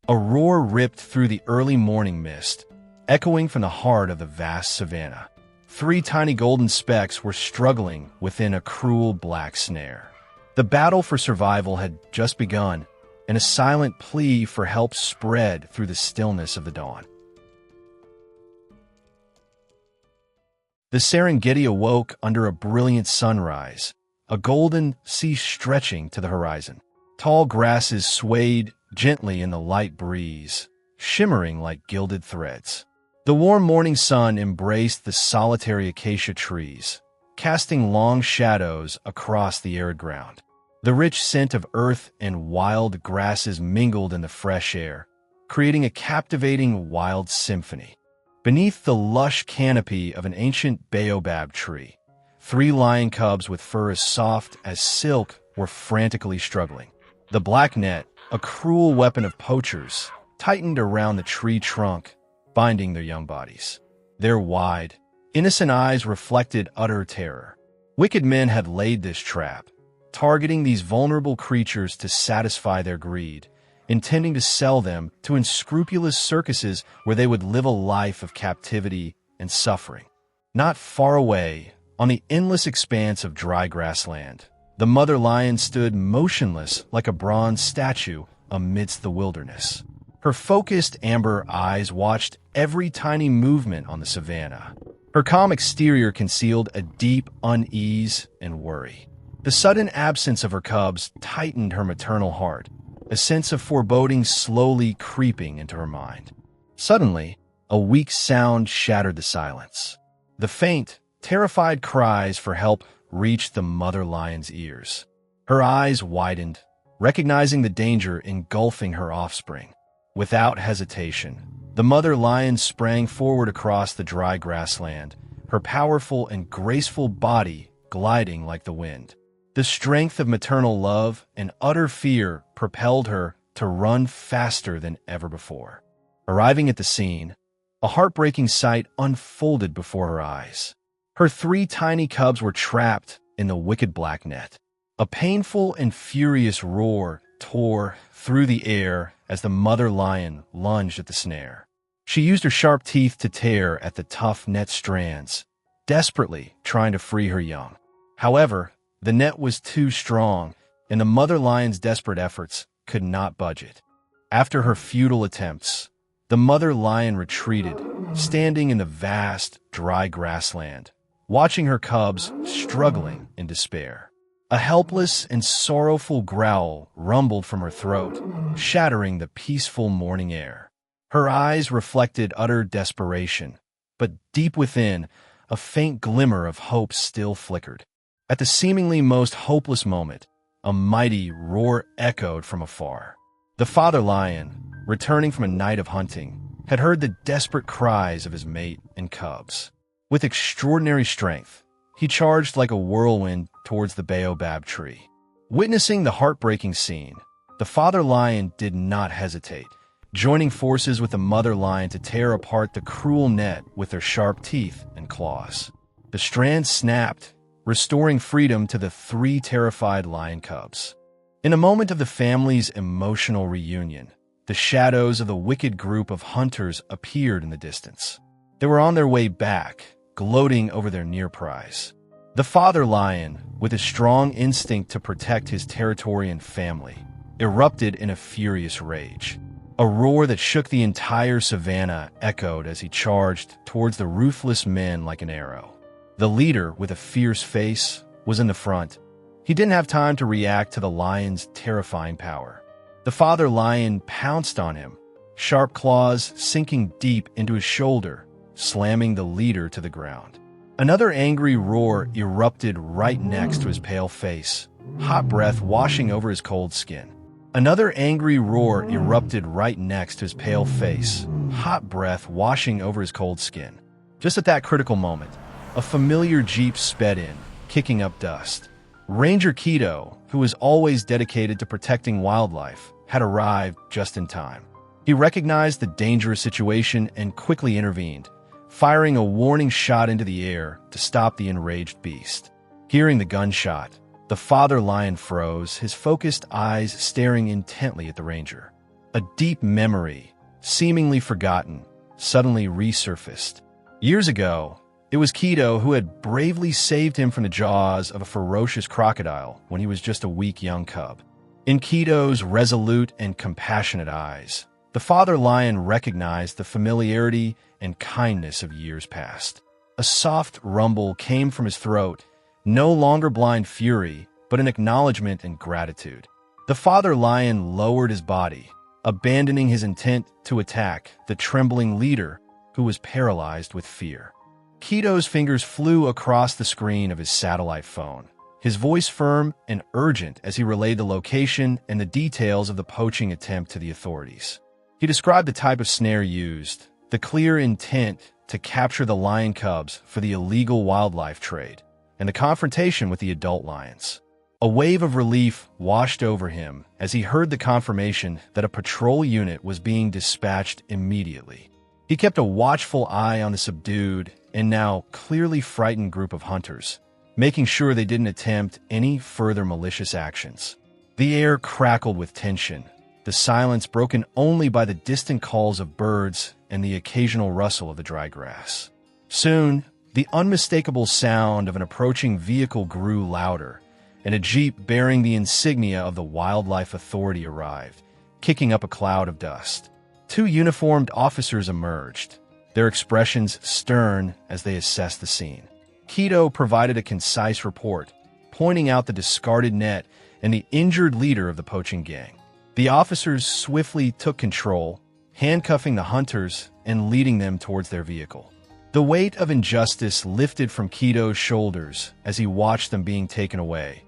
A roar ripped through the early morning mist, echoing from the heart of the vast savanna. 3 tiny golden specks were struggling within a cruel black snare. The battle for survival had just begun, and a silent plea for help spread through the stillness of the dawn. The Serengeti awoke under a brilliant sunrise, a golden sea stretching to the horizon. Tall grasses swayed gently in the light breeze, shimmering like gilded threads. The warm morning sun embraced the solitary acacia trees, casting long shadows across the arid ground. The rich scent of earth and wild grasses mingled in the fresh air, creating a captivating wild symphony. Beneath the lush canopy of an ancient baobab tree, 3 lion cubs with fur as soft as silk were frantically struggling. The black net, a cruel weapon of poachers, tightened around the tree trunk, binding their young bodies. Their wide, innocent eyes reflected utter terror. Wicked men had laid this trap, targeting these vulnerable creatures to satisfy their greed, intending to sell them to unscrupulous circuses where they would live a life of captivity and suffering. Not far away, on the endless expanse of dry grassland, the mother lion stood motionless like a bronze statue amidst the wilderness. Her focused amber eyes watched every tiny movement on the savanna. Her calm exterior concealed a deep unease and worry. The sudden absence of her cubs tightened her maternal heart, a sense of foreboding slowly creeping into her mind. Suddenly, a weak sound shattered the silence. The faint, terrified cries for help reached the mother lion's ears. Her eyes widened, recognizing the danger engulfing her offspring. Without hesitation, the mother lion sprang forward across the dry grassland, her powerful and graceful body gliding like the wind. The strength of maternal love and utter fear propelled her to run faster than ever before. Arriving at the scene, a heartbreaking sight unfolded before her eyes. Her 3 tiny cubs were trapped in the wicked black net. A painful and furious roar tore through the air as the mother lion lunged at the snare. She used her sharp teeth to tear at the tough net strands, desperately trying to free her young. However, the net was too strong, and the mother lion's desperate efforts could not budge it. After her futile attempts, the mother lion retreated, standing in the vast, dry grassland, watching her cubs struggling in despair. A helpless and sorrowful growl rumbled from her throat, shattering the peaceful morning air. Her eyes reflected utter desperation, but deep within, a faint glimmer of hope still flickered. At the seemingly most hopeless moment, a mighty roar echoed from afar. The father lion, returning from a night of hunting, had heard the desperate cries of his mate and cubs. With extraordinary strength, he charged like a whirlwind towards the baobab tree. Witnessing the heartbreaking scene, the father lion did not hesitate, joining forces with the mother lion to tear apart the cruel net with their sharp teeth and claws. The strands snapped, restoring freedom to the 3 terrified lion cubs. In a moment of the family's emotional reunion, the shadows of the wicked group of hunters appeared in the distance. They were on their way back, gloating over their near prize. The father lion, with his strong instinct to protect his territory and family, erupted in a furious rage. A roar that shook the entire savanna echoed as he charged towards the ruthless men like an arrow. The leader, with a fierce face, was in the front. He didn't have time to react to the lion's terrifying power. The father lion pounced on him, sharp claws sinking deep into his shoulder, slamming the leader to the ground. Another angry roar erupted right next to his pale face, hot breath washing over his cold skin. Another angry roar erupted right next to his pale face, hot breath washing over his cold skin. Just at that critical moment, a familiar jeep sped in, kicking up dust. Ranger Keto, who was always dedicated to protecting wildlife, had arrived just in time. He recognized the dangerous situation and quickly intervened, firing a warning shot into the air to stop the enraged beast. Hearing the gunshot, the father lion froze, his focused eyes staring intently at the ranger. A deep memory, seemingly forgotten, suddenly resurfaced. Years ago, it was Keto who had bravely saved him from the jaws of a ferocious crocodile when he was just a weak young cub. In Keto's resolute and compassionate eyes, the father lion recognized the familiarity and kindness of years past. A soft rumble came from his throat, no longer blind fury, but an acknowledgement and gratitude. The father lion lowered his body, abandoning his intent to attack the trembling leader who was paralyzed with fear. Keto's fingers flew across the screen of his satellite phone, his voice firm and urgent as he relayed the location and the details of the poaching attempt to the authorities. He described the type of snare used, the clear intent to capture the lion cubs for the illegal wildlife trade, and the confrontation with the adult lions. A wave of relief washed over him as he heard the confirmation that a patrol unit was being dispatched immediately. He kept a watchful eye on the subdued and now clearly frightened group of hunters, making sure they didn't attempt any further malicious actions. The air crackled with tension, the silence broken only by the distant calls of birds and the occasional rustle of the dry grass. Soon, the unmistakable sound of an approaching vehicle grew louder, and a jeep bearing the insignia of the Wildlife Authority arrived, kicking up a cloud of dust. Two uniformed officers emerged, their expressions stern as they assessed the scene. Keto provided a concise report, pointing out the discarded net and the injured leader of the poaching gang. The officers swiftly took control, handcuffing the hunters and leading them towards their vehicle. The weight of injustice lifted from Keto's shoulders as he watched them being taken away,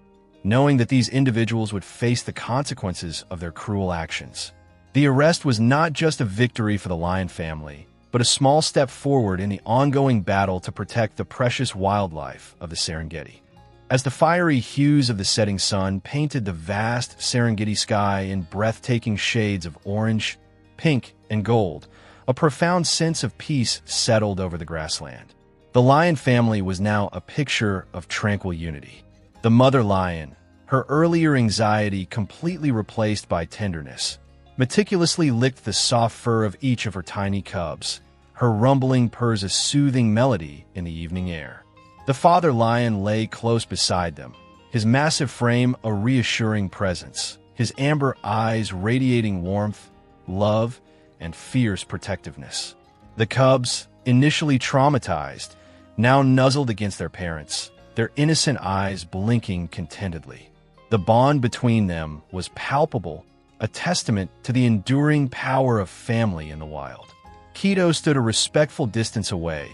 knowing that these individuals would face the consequences of their cruel actions. The arrest was not just a victory for the lion family, but a small step forward in the ongoing battle to protect the precious wildlife of the Serengeti. As the fiery hues of the setting sun painted the vast Serengeti sky in breathtaking shades of orange, pink, and gold, a profound sense of peace settled over the grassland. The lion family was now a picture of tranquil unity. The mother lion, her earlier anxiety completely replaced by tenderness, meticulously licked the soft fur of each of her tiny cubs, her rumbling purrs a soothing melody in the evening air. The father lion lay close beside them, his massive frame a reassuring presence, his amber eyes radiating warmth, love, and fierce protectiveness. The cubs, initially traumatized, now nuzzled against their parents, their innocent eyes blinking contentedly. The bond between them was palpable, a testament to the enduring power of family in the wild. Keto stood a respectful distance away,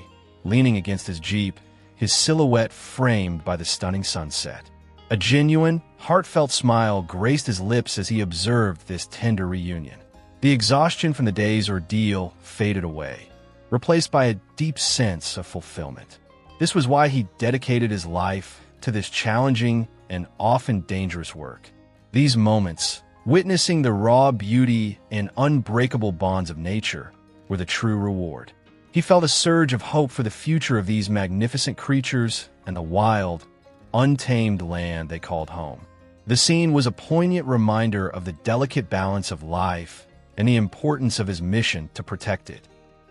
leaning against his jeep, his silhouette framed by the stunning sunset. A genuine, heartfelt smile graced his lips as he observed this tender reunion. The exhaustion from the day's ordeal faded away, replaced by a deep sense of fulfillment. This was why he dedicated his life to this challenging and often dangerous work. These moments, witnessing the raw beauty and unbreakable bonds of nature, were the true reward. He felt a surge of hope for the future of these magnificent creatures and the wild, untamed land they called home. The scene was a poignant reminder of the delicate balance of life and the importance of his mission to protect it.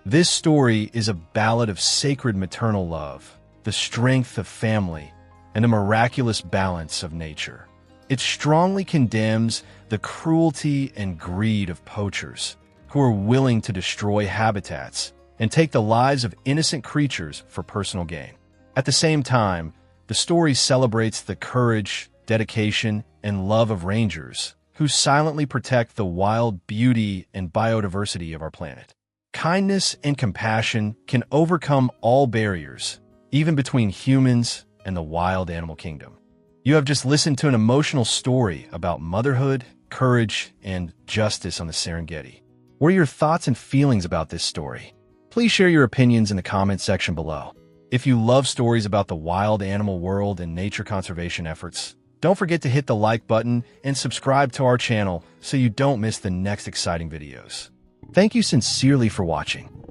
This story is a ballad of sacred maternal love, the strength of family, and the miraculous balance of nature. It strongly condemns the cruelty and greed of poachers, who are willing to destroy habitats and take the lives of innocent creatures for personal gain. At the same time, the story celebrates the courage, dedication, and love of rangers who silently protect the wild beauty and biodiversity of our planet. Kindness and compassion can overcome all barriers, even between humans and the wild animal kingdom. You have just listened to an emotional story about motherhood, courage, and justice on the Serengeti. What are your thoughts and feelings about this story? Please share your opinions in the comments section below. If you love stories about the wild animal world and nature conservation efforts, don't forget to hit the like button and subscribe to our channel so you don't miss the next exciting videos. Thank you sincerely for watching.